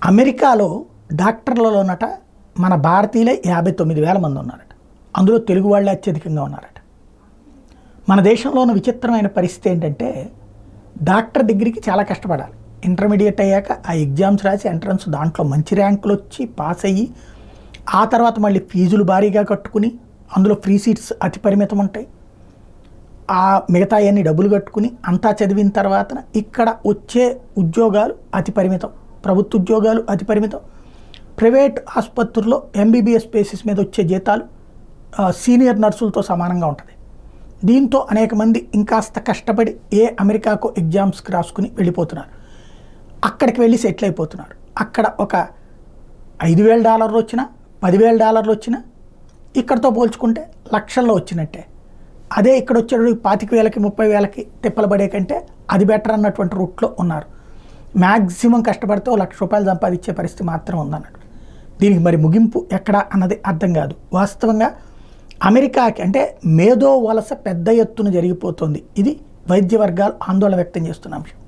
అమెరికాలో డాక్టర్లలోనట మన భారతీయులే 59,000 మంది ఉన్నారట. అందులో తెలుగు వాళ్ళే అత్యధికంగా ఉన్నారట. మన దేశంలో ఉన్న విచిత్రమైన పరిస్థితి ఏంటంటే డాక్టర్ డిగ్రీకి చాలా కష్టపడాలి. ఇంటర్మీడియట్ అయ్యాక ఆ ఎగ్జామ్స్ రాసి ఎంట్రన్స్ దాంట్లో మంచి ర్యాంకులు వచ్చి పాస్ అయ్యి ఆ తర్వాత మళ్ళీ ఫీజులు భారీగా కట్టుకుని అందులో ఫ్రీ సీట్స్ అతి పరిమితం ఉంటాయి. ఆ మిగతా అన్ని డబ్బులు కట్టుకుని అంతా చదివిన తర్వాత ఇక్కడ వచ్చే ఉద్యోగాలు అతి పరిమితం, ప్రభుత్వ ఉద్యోగాలు అతి పరిమితం, ప్రైవేట్ ఆసుపత్రుల్లో ఎంబీబీఎస్ బేసిస్ మీద వచ్చే జీతాలు సీనియర్ నర్సులతో సమానంగా ఉంటుంది. దీంతో అనేక మంది ఇంకాస్త కష్టపడి అమెరికాకు ఎగ్జామ్స్కి రాసుకుని వెళ్ళిపోతున్నారు. అక్కడికి వెళ్ళి సెటిల్ అయిపోతున్నారు. అక్కడ ఒక $5,000 వచ్చినా $10,000 వచ్చినా ఇక్కడతో పోల్చుకుంటే లక్షల్లో వచ్చినట్టే. అదే ఇక్కడ వచ్చేటప్పుడు 25,000కి 30,000కి తిప్పలు పడే కంటే అది బెటర్ అన్నటువంటి రూట్లో ఉన్నారు. మ్యాక్సిమం కష్టపడితే ₹1,00,000 సంపాదించే పరిస్థితి మాత్రం ఉందన్నట్టు. దీనికి మరి ముగింపు ఎక్కడ అన్నది అర్థం కాదు. వాస్తవంగా అమెరికాకి అంటే మేధో వలస పెద్ద ఎత్తున జరిగిపోతుంది. ఇది వైద్య వర్గాలు ఆందోళన వ్యక్తం చేస్తున్న అంశం.